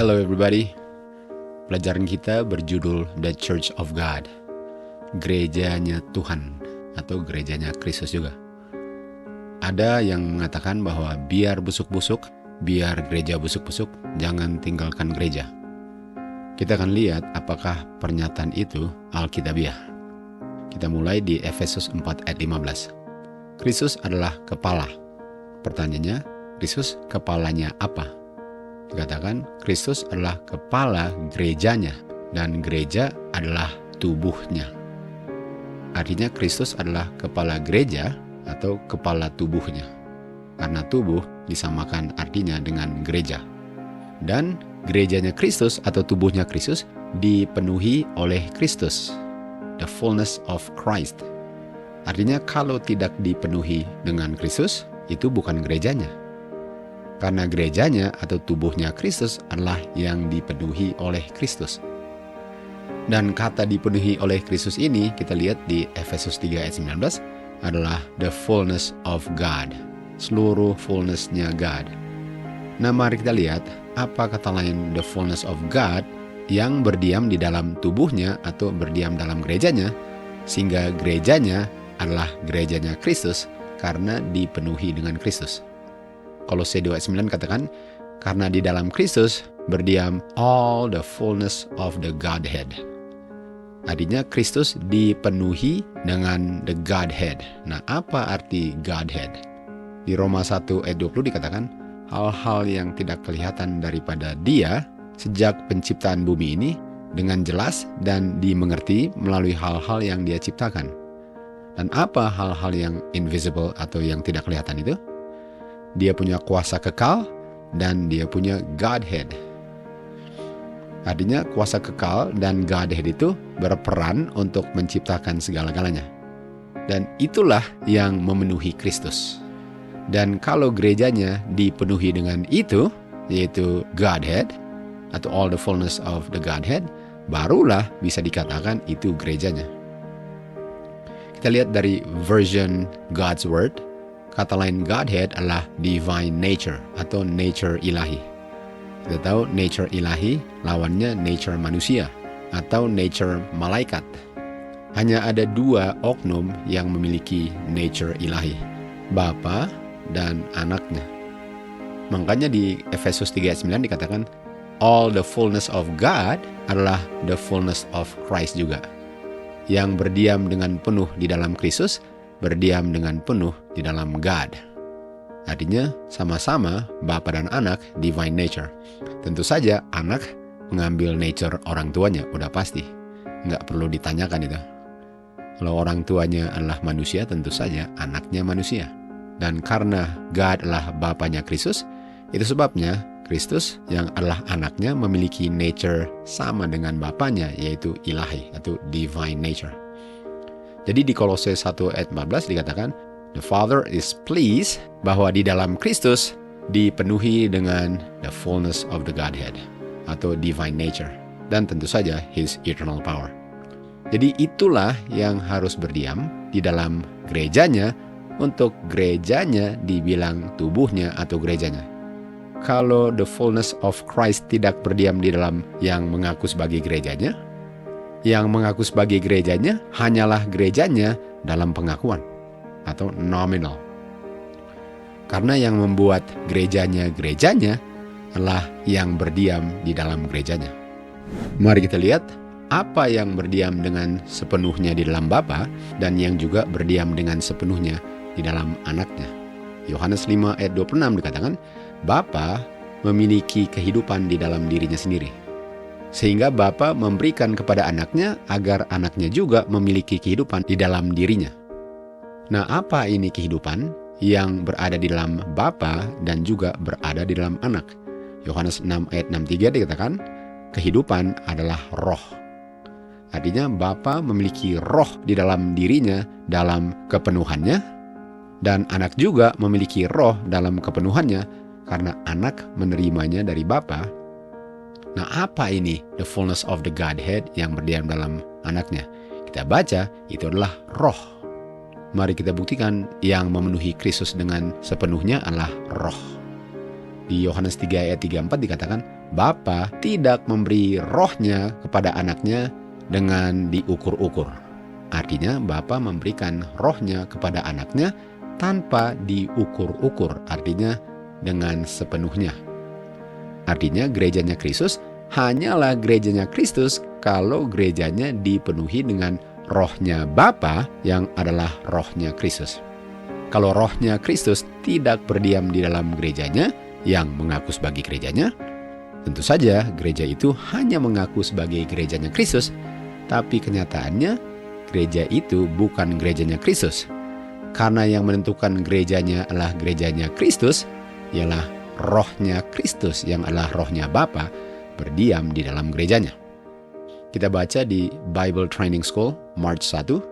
Hello everybody. Pelajaran kita berjudul The Church of God, gerejanya Tuhan atau gerejanya Kristus juga. Ada yang mengatakan bahwa biar busuk-busuk, biar gereja busuk-busuk, jangan tinggalkan gereja. Kita akan lihat apakah pernyataan itu alkitabiah. Kita mulai di Efesus 4 ayat 15. Kristus adalah kepala. Pertanyaannya, Kristus kepalanya apa? Dikatakan Kristus adalah kepala gerejanya dan gereja adalah tubuhnya. Artinya Kristus adalah kepala gereja atau kepala tubuhnya. Karena tubuh disamakan artinya dengan gereja. Dan gerejanya Kristus atau tubuhnya Kristus dipenuhi oleh Kristus. The fullness of Christ. Artinya kalau tidak dipenuhi dengan Kristus, itu bukan gerejanya. Karena gerejanya atau tubuhnya Kristus adalah yang dipenuhi oleh Kristus. Dan kata dipenuhi oleh Kristus ini kita lihat di Efesus 3 ayat 19 adalah the fullness of God. Seluruh fullness-nya God. Nah mari kita lihat apa kata lain the fullness of God yang berdiam di dalam tubuhnya atau berdiam dalam gerejanya, sehingga gerejanya adalah gerejanya Kristus karena dipenuhi dengan Kristus. Kolose 2 ayat 9 katakan, karena di dalam Kristus berdiam all the fullness of the Godhead. Artinya Kristus dipenuhi dengan the Godhead. Nah, apa arti Godhead? Di Roma 1 ayat 20 dikatakan, hal-hal yang tidak kelihatan daripada Dia sejak penciptaan bumi ini dengan jelas dan dimengerti melalui hal-hal yang Dia ciptakan. Dan apa hal-hal yang invisible atau yang tidak kelihatan itu? Dia punya kuasa kekal dan dia punya Godhead. Artinya kuasa kekal dan Godhead itu berperan untuk menciptakan segala-galanya. Dan itulah yang memenuhi Kristus. Dan kalau gerejanya dipenuhi dengan itu, yaitu Godhead, atau all the fullness of the Godhead, barulah bisa dikatakan itu gerejanya. Kita lihat dari version God's Word. Kata lain Godhead adalah divine nature atau nature ilahi. Kita tahu nature ilahi lawannya nature manusia atau nature malaikat. Hanya ada dua oknum yang memiliki nature ilahi, Bapa dan anaknya. Makanya di Efesus 3 ayat 9 dikatakan all the fullness of God adalah the fullness of Christ juga. Yang berdiam dengan penuh di dalam Kristus, berdiam dengan penuh di dalam God. Artinya sama-sama Bapa dan anak divine nature. Tentu saja anak mengambil nature orang tuanya, udah pasti. Nggak perlu ditanyakan itu. Kalau orang tuanya adalah manusia, tentu saja anaknya manusia. Dan karena God adalah Bapanya Kristus, itu sebabnya Kristus yang adalah anaknya memiliki nature sama dengan Bapanya, yaitu ilahi atau divine nature. Jadi di Kolose 1 ayat 14 dikatakan, the Father is pleased bahwa di dalam Kristus dipenuhi dengan the fullness of the Godhead atau divine nature. Dan tentu saja His eternal power. Jadi itulah yang harus berdiam di dalam gerejanya untuk gerejanya dibilang tubuhnya atau gerejanya. Kalau the fullness of Christ tidak berdiam di dalam yang mengaku sebagai gerejanya, yang mengaku sebagai gerejanya hanyalah gerejanya dalam pengakuan atau nominal. Karena yang membuat gerejanya adalah yang berdiam di dalam gerejanya. Mari kita lihat apa yang berdiam dengan sepenuhnya di dalam Bapa dan yang juga berdiam dengan sepenuhnya di dalam anaknya. Yohanes 5 ayat 26 dikatakan, Bapa memiliki kehidupan di dalam dirinya sendiri. Sehingga Bapa memberikan kepada anaknya agar anaknya juga memiliki kehidupan di dalam dirinya. Nah, apa ini kehidupan yang berada di dalam Bapa dan juga berada di dalam anak? Yohanes 6 ayat 63 dikatakan, kehidupan adalah roh. Artinya Bapa memiliki roh di dalam dirinya dalam kepenuhannya, dan anak juga memiliki roh dalam kepenuhannya karena anak menerimanya dari Bapa. Nah, apa ini the fullness of the Godhead yang berdiam dalam anaknya? Kita baca, itu adalah roh. Mari kita buktikan yang memenuhi Kristus dengan sepenuhnya adalah roh. Di Yohanes 3 ayat 34 dikatakan, Bapa tidak memberi rohnya kepada anaknya dengan diukur-ukur. Artinya Bapa memberikan rohnya kepada anaknya tanpa diukur-ukur, artinya dengan sepenuhnya. Artinya gerejanya Kristus hanyalah gerejanya Kristus kalau gerejanya dipenuhi dengan rohnya Bapa yang adalah rohnya Kristus. Kalau rohnya Kristus tidak berdiam di dalam gerejanya yang mengaku sebagai gerejanya, tentu saja gereja itu hanya mengaku sebagai gerejanya Kristus, tapi kenyataannya gereja itu bukan gerejanya Kristus. Karena yang menentukan gerejanya adalah gerejanya Kristus, ialah rohnya Kristus yang adalah rohnya Bapa berdiam di dalam gerejanya. Kita baca di Bible Training School, March 1,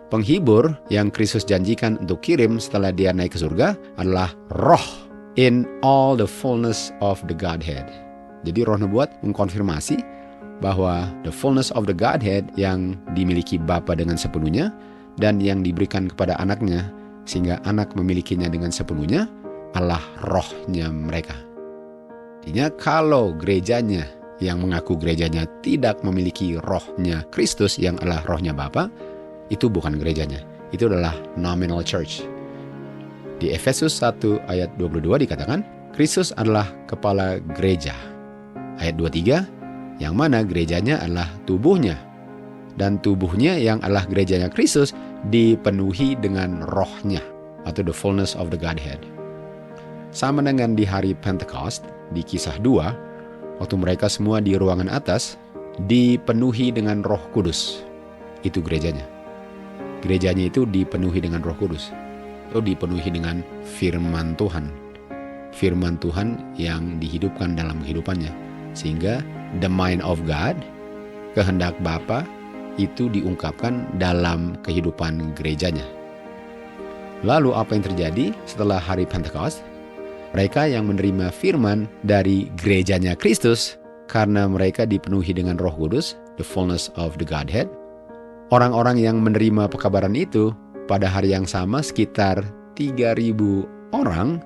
penghibur yang Kristus janjikan untuk kirim setelah dia naik ke surga adalah roh in all the fullness of the Godhead. Jadi roh nubuat mengkonfirmasi bahwa the fullness of the Godhead yang dimiliki Bapa dengan sepenuhnya dan yang diberikan kepada anaknya sehingga anak memilikinya dengan sepenuhnya adalah rohnya mereka. Artinya kalau gerejanya yang mengaku gerejanya tidak memiliki rohnya Kristus yang adalah rohnya Bapa, itu bukan gerejanya. Itu adalah nominal church. Di Efesus 1 ayat 22 dikatakan, Kristus adalah kepala gereja. Ayat 23, yang mana gerejanya adalah tubuhnya. Dan tubuhnya yang adalah gerejanya Kristus dipenuhi dengan rohnya, atau the fullness of the Godhead. Sama dengan di hari Pentecost, di Kisah 2, waktu mereka semua di ruangan atas dipenuhi dengan Roh Kudus. Itu gerejanya. Gerejanya itu dipenuhi dengan Roh Kudus. Itu dipenuhi dengan firman Tuhan. Firman Tuhan yang dihidupkan dalam kehidupannya. Sehingga the mind of God, kehendak Bapa, itu diungkapkan dalam kehidupan gerejanya. Lalu apa yang terjadi setelah hari Pentecost? Mereka yang menerima firman dari gerejanya Kristus karena mereka dipenuhi dengan Roh Kudus, the fullness of the Godhead. Orang-orang yang menerima pekabaran itu pada hari yang sama sekitar 3.000 orang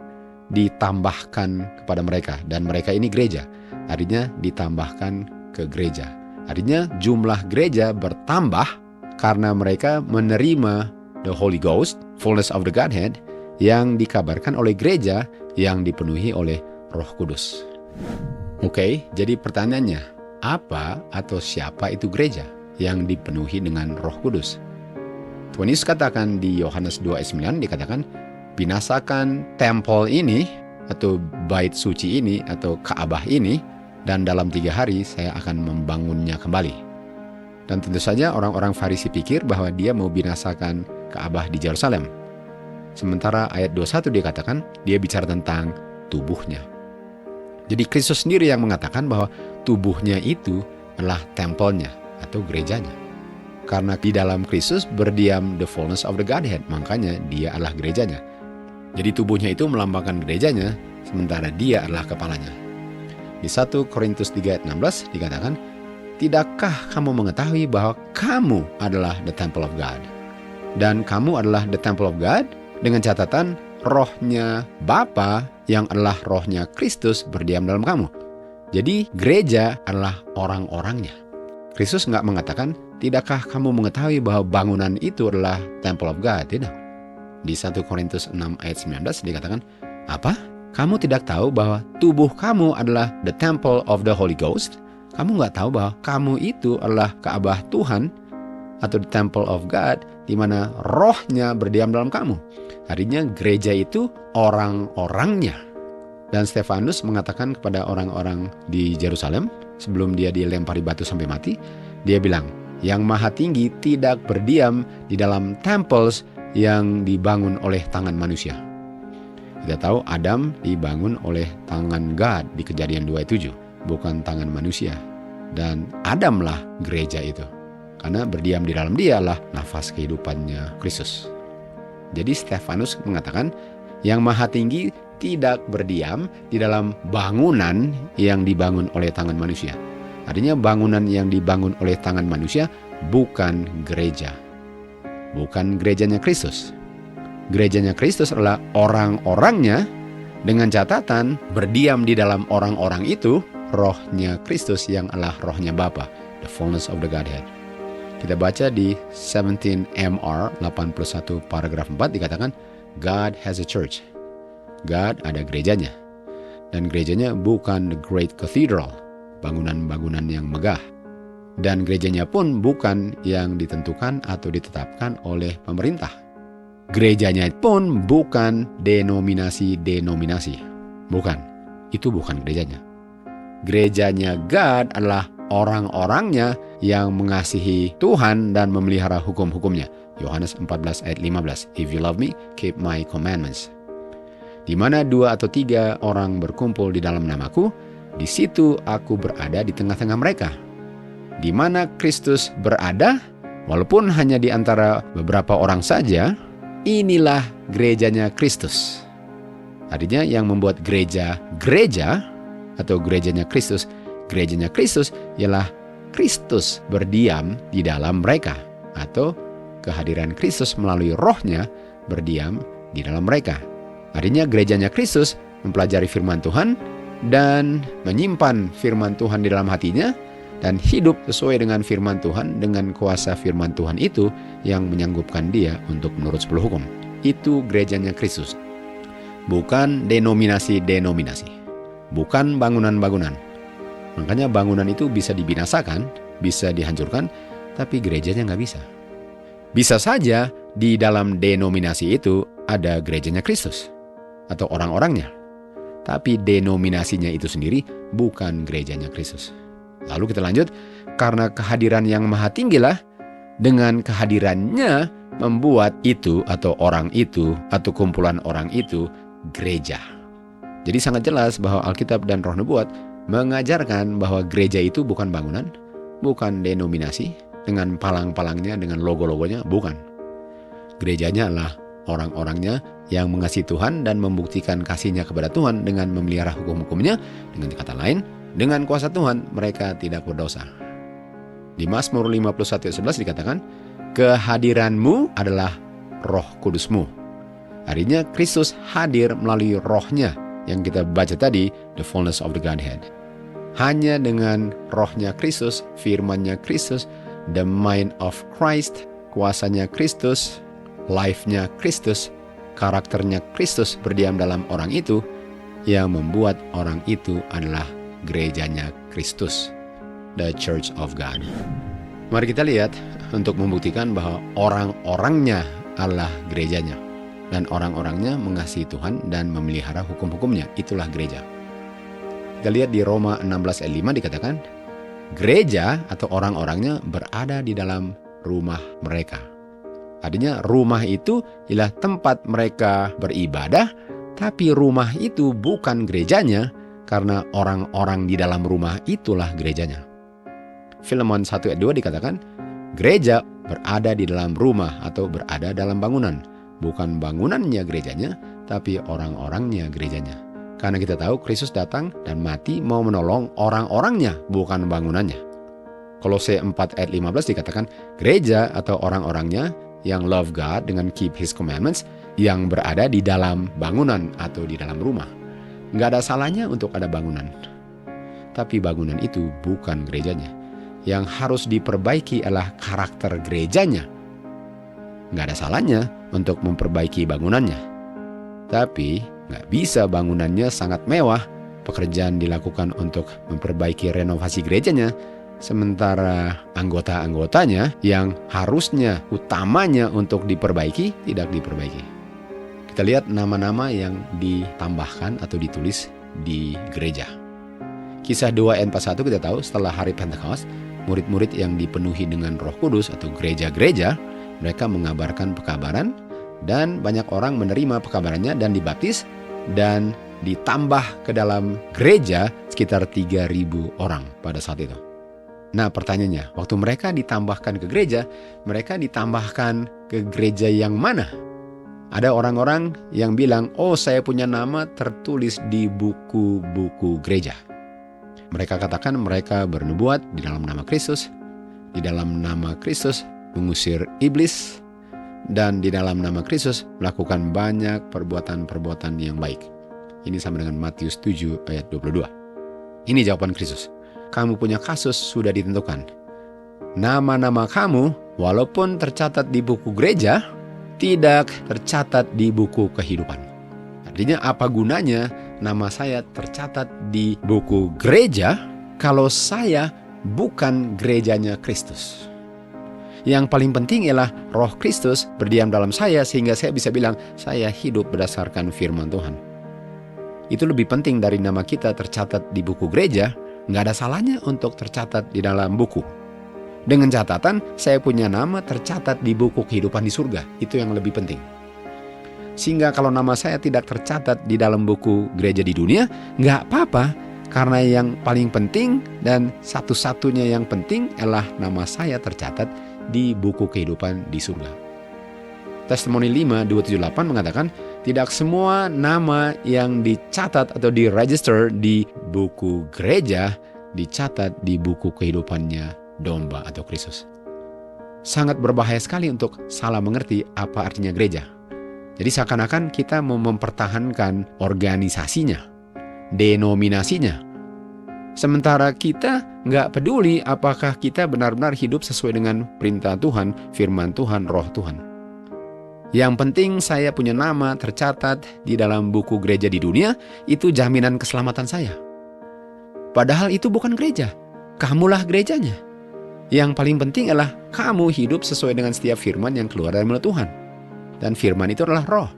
ditambahkan kepada mereka. Dan mereka ini gereja, artinya ditambahkan ke gereja. Artinya jumlah gereja bertambah karena mereka menerima the Holy Ghost, fullness of the Godhead, yang dikabarkan oleh gereja yang dipenuhi oleh Roh Kudus. Oke, jadi pertanyaannya, apa atau siapa itu gereja yang dipenuhi dengan Roh Kudus? Tuhan Yesus katakan di Yohanes 2:9 dikatakan, binasakan tempel ini atau bait suci ini atau Ka'bah ini dan dalam 3 hari saya akan membangunnya kembali. Dan tentu saja orang-orang Farisi pikir bahwa dia mau binasakan Ka'bah di Yerusalem. Sementara ayat 21 dikatakan dia bicara tentang tubuhnya. Jadi Kristus sendiri yang mengatakan bahwa tubuhnya itu adalah tempelnya atau gerejanya. Karena di dalam Kristus berdiam the fullness of the Godhead, makanya dia adalah gerejanya. Jadi tubuhnya itu melambangkan gerejanya, sementara dia adalah kepalanya. Di 1 Korintus 3 ayat 16 dikatakan, tidakkah kamu mengetahui bahwa kamu adalah the temple of God? Dan kamu adalah the temple of God dengan catatan rohnya Bapa yang adalah rohnya Kristus berdiam dalam kamu. Jadi gereja adalah orang-orangnya. Kristus nggak mengatakan, tidakkah kamu mengetahui bahwa bangunan itu adalah temple of God? Tidak. Di 1 Korintus 6 ayat 19 dikatakan, apa? Kamu tidak tahu bahwa tubuh kamu adalah the temple of the Holy Ghost? Kamu nggak tahu bahwa kamu itu adalah Ka'bah Tuhan atau the temple of God, di mana rohnya berdiam dalam kamu. Artinya gereja itu orang-orangnya. Dan Stefanus mengatakan kepada orang-orang di Yerusalem sebelum dia dilempari batu sampai mati, dia bilang, yang maha tinggi tidak berdiam di dalam temples yang dibangun oleh tangan manusia. Kita tahu Adam dibangun oleh tangan God di Kejadian 2:7, bukan tangan manusia. Dan Adamlah gereja itu. Karena berdiam di dalam dia lah nafas kehidupannya Kristus. Jadi Stefanus mengatakan, yang maha tinggi tidak berdiam di dalam bangunan yang dibangun oleh tangan manusia. Artinya bangunan yang dibangun oleh tangan manusia bukan gereja. Bukan gerejanya Kristus. Gerejanya Kristus adalah orang-orangnya dengan catatan berdiam di dalam orang-orang itu rohnya Kristus yang adalah rohnya Bapa, the fullness of the Godhead. Kita baca di 17 MR 81 paragraf 4 dikatakan, God has a church. God ada gerejanya. Dan gerejanya bukan the great cathedral, bangunan-bangunan yang megah. Dan gerejanya pun bukan yang ditentukan atau ditetapkan oleh pemerintah. Gerejanya pun bukan denominasi-denominasi. Bukan. Itu bukan gerejanya. Gerejanya God adalah orang-orangnya yang mengasihi Tuhan dan memelihara hukum-hukumnya. Yohanes 14 ayat 15. If you love me, keep my commandments. Di mana 2 atau 3 orang berkumpul di dalam namaku, di situ aku berada di tengah-tengah mereka. Di mana Kristus berada, walaupun hanya di antara beberapa orang saja, inilah gerejanya Kristus. Artinya yang membuat gereja atau gerejanya Kristus ialah Kristus berdiam di dalam mereka, atau kehadiran Kristus melalui rohnya berdiam di dalam mereka. Artinya gerejanya Kristus mempelajari firman Tuhan dan menyimpan firman Tuhan di dalam hatinya dan hidup sesuai dengan firman Tuhan, dengan kuasa firman Tuhan itu yang menyanggupkan dia untuk menurut 10 hukum. Itu gerejanya Kristus. Bukan denominasi-denominasi. Bukan bangunan-bangunan. Makanya bangunan itu bisa dibinasakan, bisa dihancurkan, tapi gerejanya nggak bisa. Bisa saja di dalam denominasi itu ada gerejanya Kristus atau orang-orangnya. Tapi denominasinya itu sendiri bukan gerejanya Kristus. Lalu kita lanjut, karena kehadiran yang maha tinggilah, dengan kehadirannya membuat itu atau orang itu atau kumpulan orang itu gereja. Jadi sangat jelas bahwa Alkitab dan Roh Nubuat mengajarkan bahwa gereja itu bukan bangunan, bukan denominasi dengan palang-palangnya, dengan logo-logonya, bukan. Gerejanya adalah orang-orangnya yang mengasihi Tuhan dan membuktikan kasihnya kepada Tuhan dengan memelihara hukum-hukumnya. Dengan kata lain, dengan kuasa Tuhan mereka tidak berdosa. Di Mazmur 51 ayat 11 dikatakan, kehadiranmu adalah Roh Kudusmu. Artinya Kristus hadir melalui rohnya yang kita baca tadi, the fullness of the Godhead. Hanya dengan rohnya Kristus, firmannya Kristus, the mind of Christ, kuasanya Kristus, life-nya Kristus, karakternya Kristus berdiam dalam orang itu, yang membuat orang itu adalah gerejanya Kristus, the Church of God. Mari kita lihat untuk membuktikan bahwa orang-orangnya adalah gerejanya. Dan orang-orangnya mengasihi Tuhan dan memelihara hukum-hukumnya. Itulah gereja. Kita lihat di Roma 16 ayat 5 dikatakan, gereja atau orang-orangnya berada di dalam rumah mereka. Artinya rumah itu ialah tempat mereka beribadah, tapi rumah itu bukan gerejanya, karena orang-orang di dalam rumah itulah gerejanya. Filemon 1 ayat 2 dikatakan, gereja berada di dalam rumah atau berada dalam bangunan. Bukan bangunannya gerejanya, tapi orang-orangnya gerejanya. Karena kita tahu Kristus datang dan mati mau menolong orang-orangnya, bukan bangunannya. Kolose 4 ayat 15 dikatakan, gereja atau orang-orangnya yang love God dengan keep His commandments, yang berada di dalam bangunan atau di dalam rumah. Nggak ada salahnya untuk ada bangunan. Tapi bangunan itu bukan gerejanya. Yang harus diperbaiki adalah karakter gerejanya. Nggak ada salahnya untuk memperbaiki bangunannya. Tapi nggak bisa bangunannya sangat mewah, pekerjaan dilakukan untuk memperbaiki renovasi gerejanya, sementara anggota-anggotanya yang harusnya utamanya untuk diperbaiki, tidak diperbaiki. Kita lihat nama-nama yang ditambahkan atau ditulis di gereja. Kisah 2 ayat 41 kita tahu setelah hari Pentakosta, murid-murid yang dipenuhi dengan Roh Kudus atau gereja-gereja, mereka mengabarkan pekabaran dan banyak orang menerima pekabarannya dan dibaptis dan ditambah ke dalam gereja sekitar 3.000 orang pada saat itu. Nah pertanyaannya, waktu mereka ditambahkan ke gereja, mereka ditambahkan ke gereja yang mana? Ada orang-orang yang bilang, oh saya punya nama tertulis di buku-buku gereja. Mereka katakan mereka bernubuat di dalam nama Kristus, di dalam nama Kristus mengusir iblis, dan di dalam nama Kristus melakukan banyak perbuatan-perbuatan yang baik. Ini sama dengan Matius 7 ayat 22. Ini jawaban Kristus. Kamu punya kasus sudah ditentukan. Nama-nama kamu walaupun tercatat di buku gereja, tidak tercatat di buku kehidupan. Artinya apa gunanya nama saya tercatat di buku gereja kalau saya bukan gerejanya Kristus? Yang paling penting ialah Roh Kristus berdiam dalam saya sehingga saya bisa bilang saya hidup berdasarkan firman Tuhan. Itu lebih penting dari nama kita tercatat di buku gereja. Nggak ada salahnya untuk tercatat di dalam buku. Dengan catatan saya punya nama tercatat di buku kehidupan di surga. Itu yang lebih penting. Sehingga kalau nama saya tidak tercatat di dalam buku gereja di dunia, nggak apa-apa. Karena yang paling penting dan satu-satunya yang penting adalah nama saya tercatat di buku kehidupan di surga. Testimoni 5:278 mengatakan, tidak semua nama yang dicatat atau diregister di buku gereja dicatat di buku kehidupannya domba atau Kristus. Sangat berbahaya sekali untuk salah mengerti apa artinya gereja. Jadi seakan-akan kita mau mempertahankan organisasinya, denominasinya. Sementara kita nggak peduli apakah kita benar-benar hidup sesuai dengan perintah Tuhan, firman Tuhan, roh Tuhan. Yang penting saya punya nama tercatat di dalam buku gereja di dunia, itu jaminan keselamatan saya. Padahal itu bukan gereja, kamulah gerejanya. Yang paling penting adalah kamu hidup sesuai dengan setiap firman yang keluar dari mulut Tuhan. Dan firman itu adalah roh.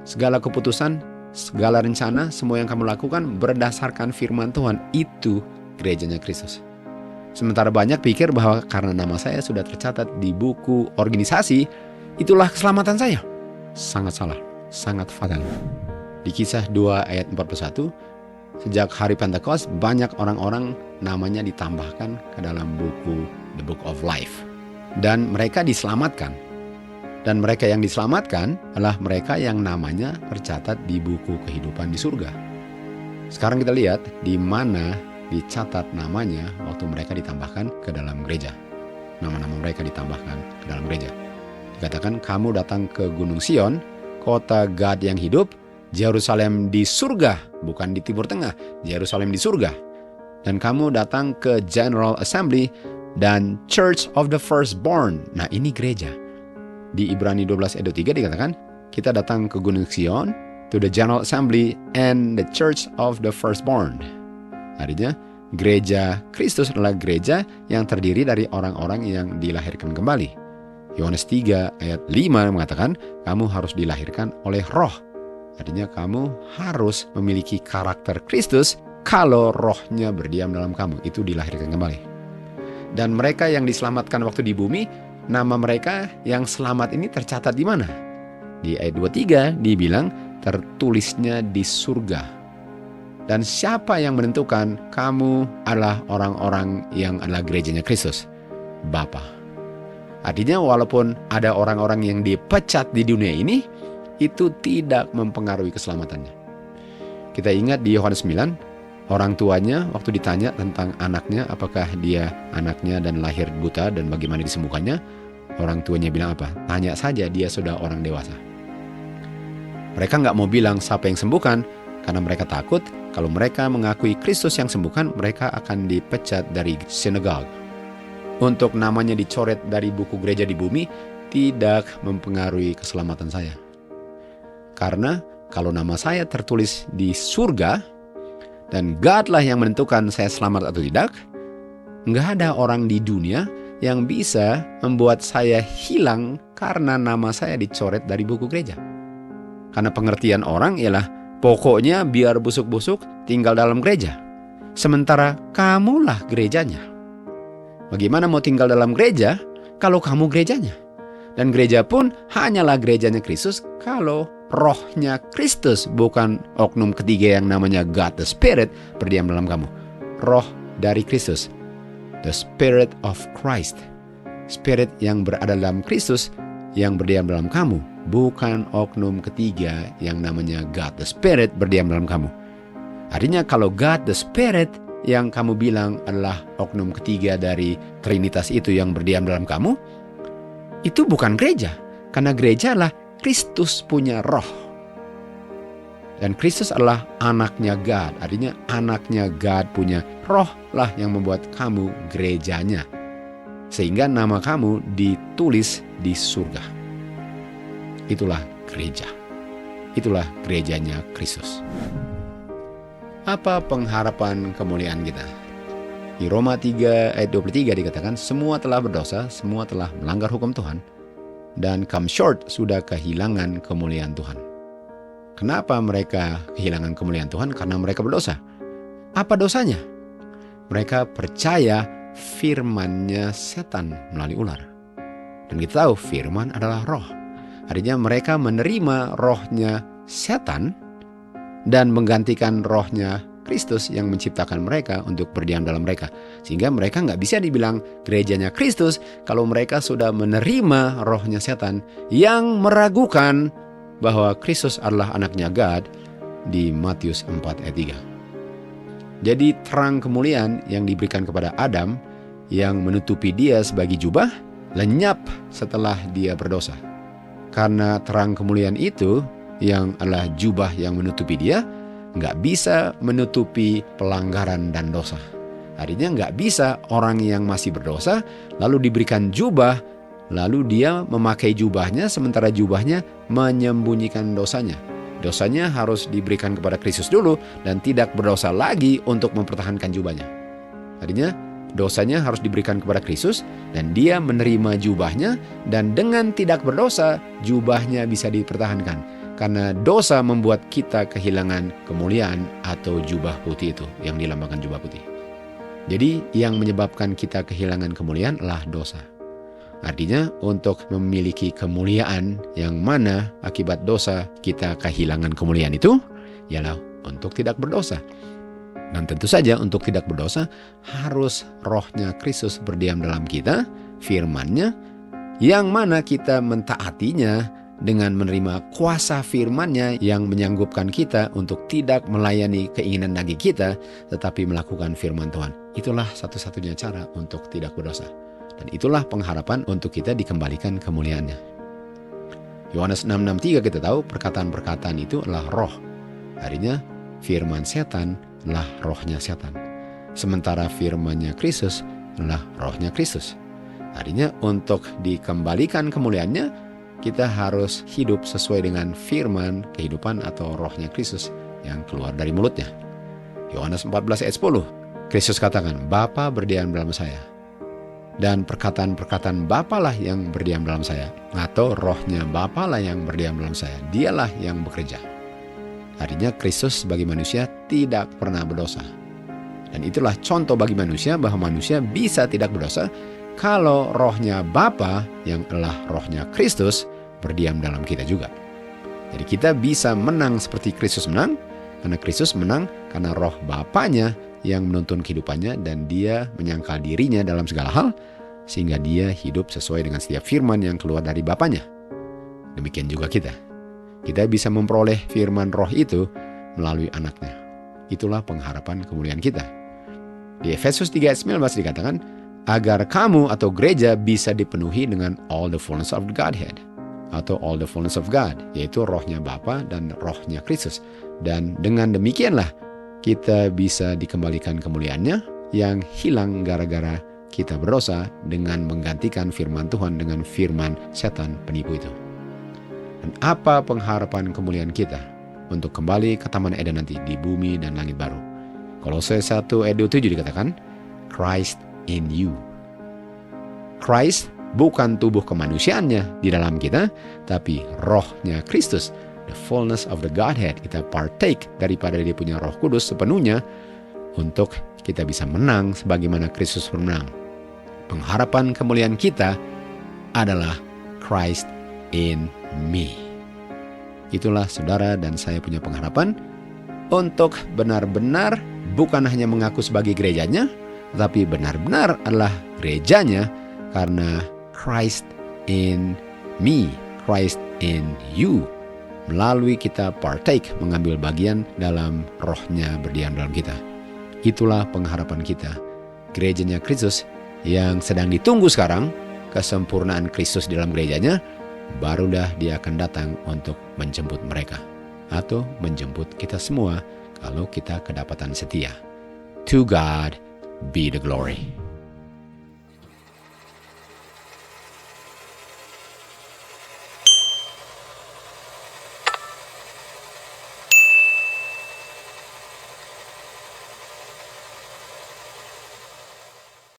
Segala keputusan, segala rencana, semua yang kamu lakukan berdasarkan firman Tuhan, itu gerejanya Kristus. Sementara banyak pikir bahwa karena nama saya sudah tercatat di buku organisasi, itulah keselamatan saya. Sangat salah, sangat fatal. Di Kisah 2 ayat 41, sejak hari Pentekost banyak orang-orang namanya ditambahkan ke dalam buku The Book of Life. Dan mereka diselamatkan. Dan mereka yang diselamatkan adalah mereka yang namanya tercatat di buku kehidupan di surga. Sekarang kita lihat di mana dicatat namanya waktu mereka ditambahkan ke dalam gereja. Nama-nama mereka ditambahkan ke dalam gereja. Dikatakan kamu datang ke Gunung Sion, kota God yang hidup, Yerusalem di surga, bukan di Timur Tengah, Yerusalem di surga. Dan kamu datang ke General Assembly dan Church of the Firstborn. Nah ini gereja. Di Ibrani 12 ayat 3 dikatakan, kita datang ke Gunung Sion, to the General Assembly and the Church of the Firstborn. Artinya, gereja Kristus adalah gereja yang terdiri dari orang-orang yang dilahirkan kembali. Yohanes 3 ayat 5 mengatakan, kamu harus dilahirkan oleh roh. Artinya kamu harus memiliki karakter Kristus kalau rohnya berdiam dalam kamu. Itu dilahirkan kembali. Dan mereka yang diselamatkan waktu di bumi, nama mereka yang selamat ini tercatat di mana? Di ayat 23 dibilang tertulisnya di surga. Dan siapa yang menentukan kamu adalah orang-orang yang adalah gerejanya Kristus? Bapa. Artinya walaupun ada orang-orang yang dipecat di dunia ini, itu tidak mempengaruhi keselamatannya. Kita ingat di Yohanes 9, orang tuanya waktu ditanya tentang anaknya, apakah dia anaknya dan lahir buta dan bagaimana disembuhkannya, orang tuanya bilang apa? Tanya saja, dia sudah orang dewasa. Mereka nggak mau bilang siapa yang sembuhkan, karena mereka takut kalau mereka mengakui Kristus yang sembuhkan, mereka akan dipecat dari sinagog. Untuk namanya dicoret dari buku gereja di bumi tidak mempengaruhi keselamatan saya. Karena kalau nama saya tertulis di surga dan God lah yang menentukan saya selamat atau tidak, nggak ada orang di dunia yang bisa membuat saya hilang karena nama saya dicoret dari buku gereja. Karena pengertian orang ialah pokoknya biar busuk-busuk tinggal dalam gereja. Sementara kamulah gerejanya. Bagaimana mau tinggal dalam gereja kalau kamu gerejanya? Dan gereja pun hanyalah gerejanya Kristus kalau rohnya Kristus, bukan oknum ketiga yang namanya God the Spirit berdiam dalam kamu. Roh dari Kristus, the Spirit of Christ, Spirit yang berada dalam Kristus yang berdiam dalam kamu, bukan oknum ketiga yang namanya God the Spirit berdiam dalam kamu. Artinya kalau God the Spirit yang kamu bilang adalah oknum ketiga dari Trinitas itu yang berdiam dalam kamu, itu bukan gereja. Karena gereja adalah Kristus punya roh. Dan Kristus adalah anaknya God. Artinya anaknya God punya roh lah yang membuat kamu gerejanya. Sehingga nama kamu ditulis di surga. Itulah gereja. Itulah gerejanya Kristus. Apa pengharapan kemuliaan kita? Di Roma 3 ayat 23 dikatakan, semua telah berdosa, semua telah melanggar hukum Tuhan, dan come short, sudah kehilangan kemuliaan Tuhan. Kenapa mereka kehilangan kemuliaan Tuhan? Karena mereka berdosa. Apa dosanya? Mereka percaya firman-Nya setan melalui ular. Dan kita tahu firman adalah roh. Artinya mereka menerima rohnya setan dan menggantikan rohnya Kristus yang menciptakan mereka untuk berdiam dalam mereka. Sehingga mereka nggak bisa dibilang gerejanya Kristus kalau mereka sudah menerima rohnya setan yang meragukan bahwa Kristus adalah anaknya God di Matius 4 ayat 3. Jadi terang kemuliaan yang diberikan kepada Adam yang menutupi dia sebagai jubah lenyap setelah dia berdosa. Karena terang kemuliaan itu yang adalah jubah yang menutupi dia nggak bisa menutupi pelanggaran dan dosa. Artinya nggak bisa orang yang masih berdosa lalu diberikan jubah, lalu dia memakai jubahnya sementara jubahnya menyembunyikan dosanya. Dosanya harus diberikan kepada Kristus dulu dan tidak berdosa lagi untuk mempertahankan jubahnya. Artinya dosanya harus diberikan kepada Kristus dan dia menerima jubahnya, dan dengan tidak berdosa jubahnya bisa dipertahankan. Karena dosa membuat kita kehilangan kemuliaan atau jubah putih itu yang dilambangkan jubah putih. Jadi yang menyebabkan kita kehilangan kemuliaan adalah dosa. Artinya untuk memiliki kemuliaan yang mana akibat dosa kita kehilangan kemuliaan itu, ialah untuk tidak berdosa. Dan tentu saja untuk tidak berdosa harus rohnya Kristus berdiam dalam kita, firman-Nya, yang mana kita mentaatinya dengan menerima kuasa firman-Nya yang menyanggupkan kita untuk tidak melayani keinginan daging kita, tetapi melakukan firman Tuhan. Itulah satu-satunya cara untuk tidak berdosa. Dan itulah pengharapan untuk kita dikembalikan kemuliaannya. Yohanes 6:63 kita tahu perkataan-perkataan itu adalah roh. Artinya firman setan adalah rohnya setan. Sementara firman-Nya Kristus adalah rohnya Kristus. Artinya untuk dikembalikan kemuliaannya, kita harus hidup sesuai dengan firman kehidupan atau rohnya Kristus yang keluar dari mulutnya. Yohanes 14 ayat 10, Kristus katakan, Bapa berdiam dalam saya. Dan perkataan-perkataan Bapa lah yang berdiam dalam saya. Atau rohnya Bapa lah yang berdiam dalam saya. Dialah yang bekerja. Artinya Kristus sebagai manusia tidak pernah berdosa. Dan itulah contoh bagi manusia bahwa manusia bisa tidak berdosa kalau rohnya Bapa yang adalah rohnya Kristus berdiam dalam kita juga. Jadi kita bisa menang seperti Kristus menang, karena Kristus menang karena roh Bapanya yang menuntun kehidupannya dan dia menyangkal dirinya dalam segala hal, sehingga dia hidup sesuai dengan setiap firman yang keluar dari Bapanya. Demikian juga kita. Kita bisa memperoleh firman roh itu melalui anaknya. Itulah pengharapan kemuliaan kita. Di Efesus 3 ayat 19 dikatakan, agar kamu atau gereja bisa dipenuhi dengan all the fullness of Godhead, atau all the fullness of God, yaitu rohnya Bapa dan rohnya Kristus. Dan dengan demikianlah kita bisa dikembalikan kemuliaannya yang hilang gara-gara kita berdosa dengan menggantikan firman Tuhan dengan firman setan penipu itu. Dan apa pengharapan kemuliaan kita untuk kembali ke Taman Eden nanti di bumi dan langit baru? Kolose 1 ayat 27 dikatakan, Christ in you. Christ bukan tubuh kemanusiaannya di dalam kita, tapi rohnya Kristus, the fullness of the Godhead. Kita partake daripada dia punya roh kudus sepenuhnya untuk kita bisa menang sebagaimana Kristus menang. Pengharapan kemuliaan kita adalah Christ in me. Itulah saudara dan saya punya pengharapan untuk benar-benar bukan hanya mengaku sebagai gerejanya, tetapi benar-benar adalah gerejanya karena Christ in me, Christ in you. Melalui kita partake, mengambil bagian dalam rohnya berdiam dalam kita. Itulah pengharapan kita. Gerejanya Kristus yang sedang ditunggu sekarang, kesempurnaan Kristus di dalam gerejanya, barulah dia akan datang untuk menjemput mereka. atau menjemput kita semua kalau kita kedapatan setia. To God be the glory.